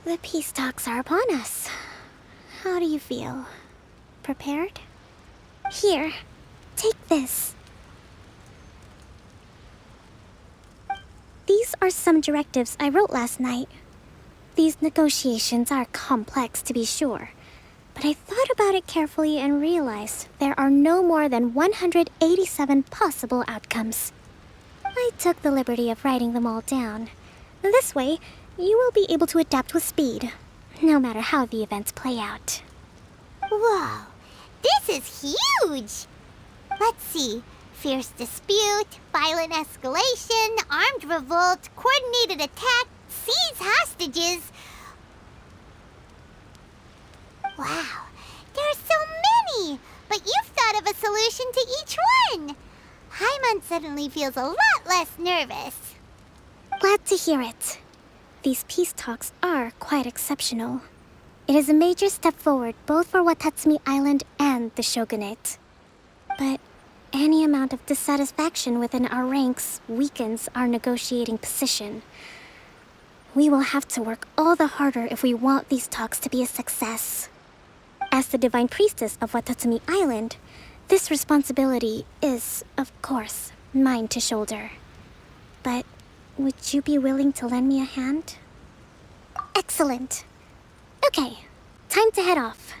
The peace talks are upon us. How do you feel? Prepared? Here, take this. These are some directives I wrote last night. These negotiations are complex, to be sure, but I thought about it carefully and realized there are no more than 187 possible outcomes. I took the liberty of writing them all down. This way, you will be able to adapt with speed, no matter how the events play out. Whoa, this is huge! Let's see. Fierce dispute, violent escalation, armed revolt, coordinated attack, seize hostages. Wow, there are so many! But you've thought of a solution to each one! Hyman suddenly feels a lot less nervous. Glad to hear it. These peace talks are quite exceptional. It is a major step forward both for Watatsumi Island and the Shogunate. But any amount of dissatisfaction within our ranks weakens our negotiating position. We will have to work all the harder if we want these talks to be a success. As the Divine Priestess of Watatsumi Island, this responsibility is, of course, mine to shoulder. But would you be willing to lend me a hand? Excellent. Okay, time to head off.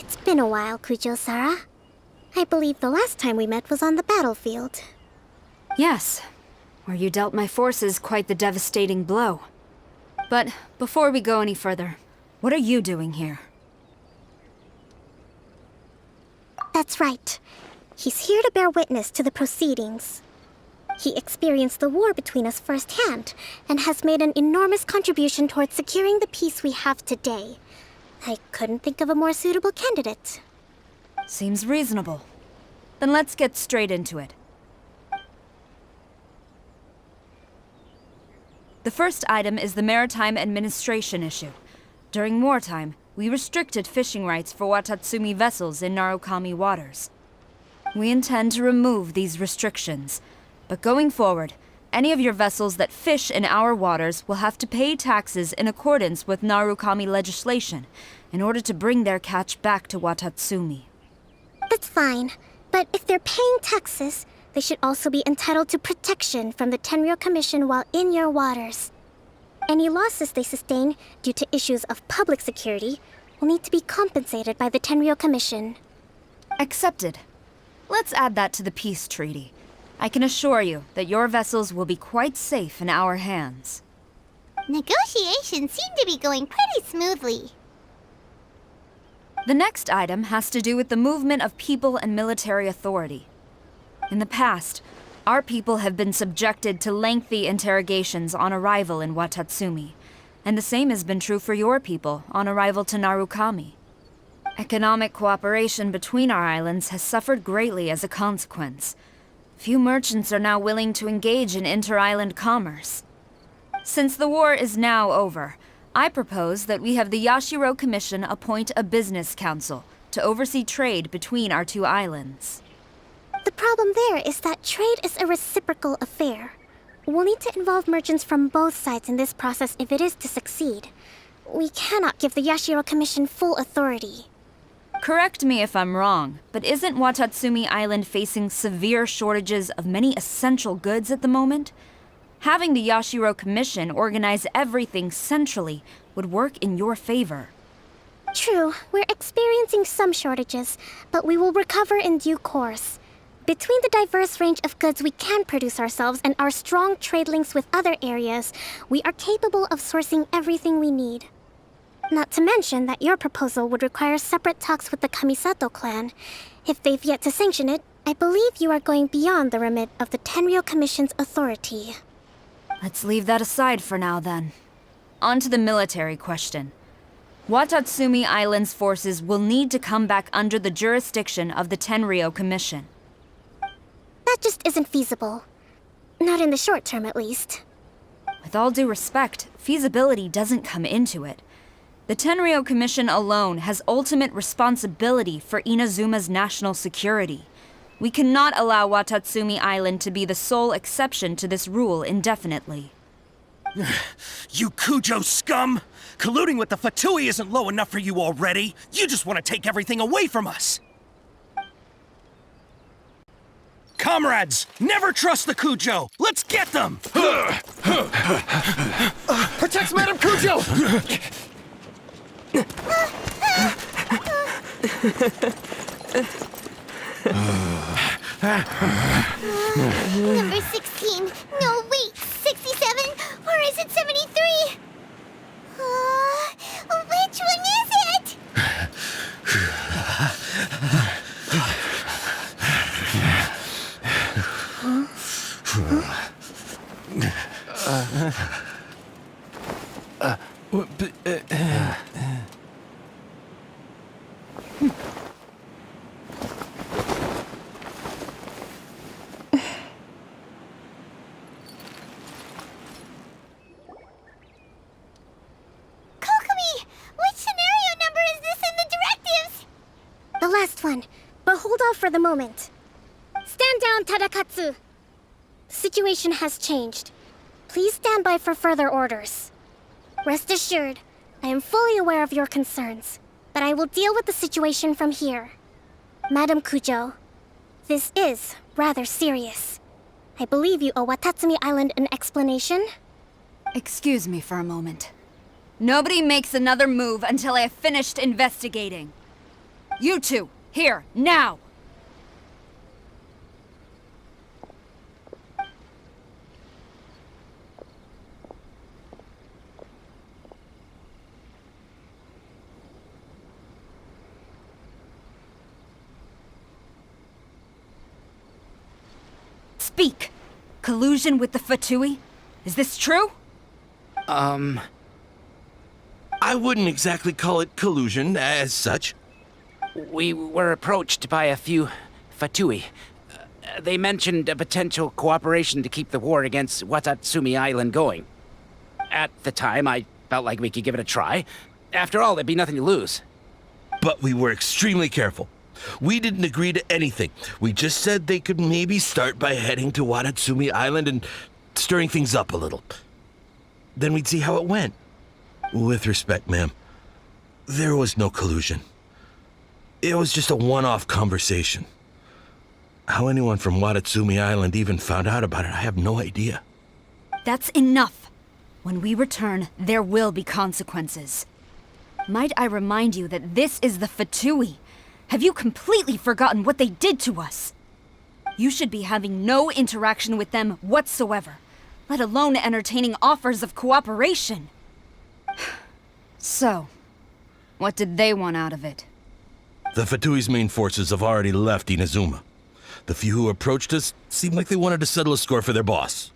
It's been a while, Kujo-Sara. I believe the last time we met was on the battlefield. Yes, where you dealt my forces quite the devastating blow. But before we go any further, what are you doing here? That's right. He's here to bear witness to the proceedings. He experienced the war between us firsthand, and has made an enormous contribution towards securing the peace we have today. I couldn't think of a more suitable candidate. Seems reasonable. Then let's get straight into it. The first item is the maritime administration issue. During wartime, we restricted fishing rights for Watatsumi vessels in Narukami waters. We intend to remove these restrictions, but going forward, any of your vessels that fish in our waters will have to pay taxes in accordance with Narukami legislation in order to bring their catch back to Watatsumi. That's fine, but if they're paying taxes, they should also be entitled to protection from the Tenryou Commission while in your waters. Any losses they sustain due to issues of public security will need to be compensated by the Tenryou Commission. Accepted. Let's add that to the peace treaty. I can assure you that your vessels will be quite safe in our hands. Negotiations seem to be going pretty smoothly. The next item has to do with the movement of people and military authority. In the past, Our people have been subjected to lengthy interrogations on arrival in Watatsumi, and the same has been true for your people on arrival to Narukami. Economic cooperation between our islands has suffered greatly as a consequence. Few merchants are now willing to engage in inter-island commerce. Since the war is now over, I propose that we have the Yashiro Commission appoint a business council to oversee trade between our two islands. The problem there is that trade is a reciprocal affair. We'll need to involve merchants from both sides in this process if it is to succeed. We cannot give the Yashiro Commission full authority. Correct me if I'm wrong, but isn't Watatsumi Island facing severe shortages of many essential goods at the moment? Having the Yashiro Commission organize everything centrally would work in your favor. True, we're experiencing some shortages, but we will recover in due course. Between the diverse range of goods we can produce ourselves and our strong trade links with other areas, we are capable of sourcing everything we need. Not to mention that your proposal would require separate talks with the Kamisato clan. If they've yet to sanction it, I believe you are going beyond the remit of the Tenryo Commission's authority. Let's leave that aside for now, then. On to the military question. Watatsumi Island's forces will need to come back under the jurisdiction of the Tenryo Commission. That just isn't feasible. Not in the short term, at least. With all due respect, feasibility doesn't come into it. The Tenryo Commission alone has ultimate responsibility for Inazuma's national security. We cannot allow Watatsumi Island to be the sole exception to this rule indefinitely. You Kujo scum! Colluding with the Fatui isn't low enough for you already. You just want to take everything away from us. Comrades, never trust the Kujo! Let's get them! Protect Madame Kujo! Number 16. No, wait. 67? Or is it 73? Which one is it? Kokomi! Which scenario number is this in the directives? The last one, but hold off for the moment. Stand down, Tadakatsu. The situation has changed. Please stand by for further orders. Rest assured, I am fully aware of your concerns, but I will deal with the situation from here. Madam Kujo, this is rather serious. I believe you owe Watatsumi Island an explanation. Excuse me for a moment. Nobody makes another move until I have finished investigating. You two, here, now! Speak! Collusion with the Fatui? Is this true? I wouldn't exactly call it collusion as such. We were approached by a few Fatui. They mentioned a potential cooperation to keep the war against Watatsumi Island going. At the time, I felt like we could give it a try. After all, there'd be nothing to lose. But we were extremely careful. We didn't agree to anything. We just said they could maybe start by heading to Watatsumi Island and stirring things up a little. Then we'd see how it went. With respect, ma'am, there was no collusion. It was just a one-off conversation. How anyone from Watatsumi Island even found out about it, I have no idea. That's enough. When we return, there will be consequences. Might I remind you that this is the Fatui? Have you completely forgotten what they did to us? You should be having no interaction with them whatsoever, let alone entertaining offers of cooperation. So, what did they want out of it? The Fatui's main forces have already left Inazuma. The few who approached us seemed like they wanted to settle a score for their boss.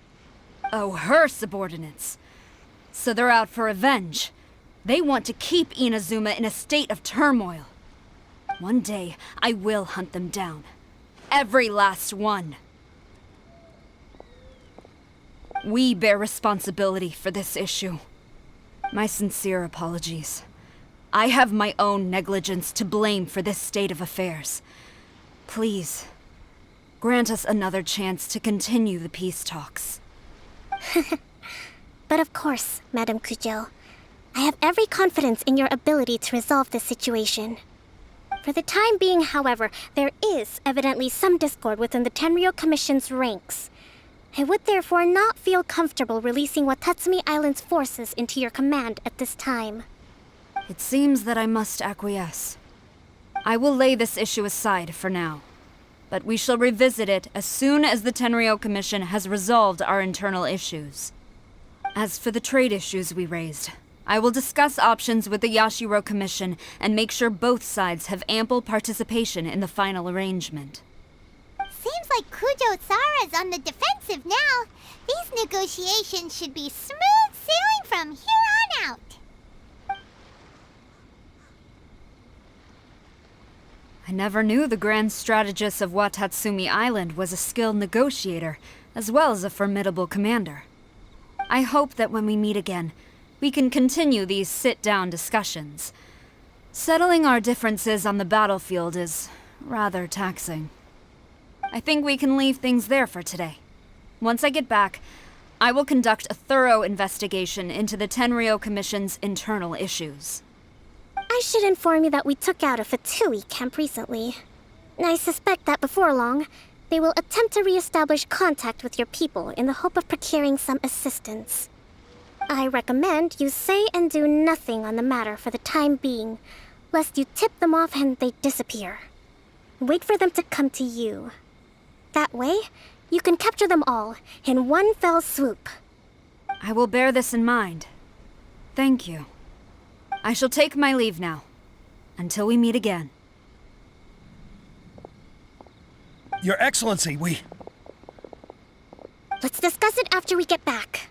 Oh, her subordinates. So they're out for revenge. They want to keep Inazuma in a state of turmoil. One day, I will hunt them down. Every last one. We bear responsibility for this issue. My sincere apologies. I have my own negligence to blame for this state of affairs. Please, grant us another chance to continue the peace talks. But of course, Madame Kujo. I have every confidence in your ability to resolve this situation. For the time being, however, there is evidently some discord within the Tenryou Commission's ranks. I would therefore not feel comfortable releasing Watatsumi Island's forces into your command at this time. It seems that I must acquiesce. I will lay this issue aside for now, but we shall revisit it as soon as the Tenryou Commission has resolved our internal issues. As for the trade issues we raised, I will discuss options with the Yashiro Commission and make sure both sides have ample participation in the final arrangement. Seems like Kujo-Sara's on the defensive now. These negotiations should be smooth sailing from here on out. I never knew the Grand Strategist of Watatsumi Island was a skilled negotiator, as well as a formidable commander. I hope that when we meet again, we can continue these sit-down discussions. Settling our differences on the battlefield is rather taxing. I think we can leave things there for today. Once I get back, I will conduct a thorough investigation into the Tenryou Commission's internal issues. I should inform you that we took out a Fatui camp recently. I suspect that before long, they will attempt to re-establish contact with your people in the hope of procuring some assistance. I recommend you say and do nothing on the matter for the time being, lest you tip them off and they disappear. Wait for them to come to you. That way, you can capture them all in one fell swoop. I will bear this in mind. Thank you. I shall take my leave now. Until we meet again. Your Excellency, Let's discuss it after we get back.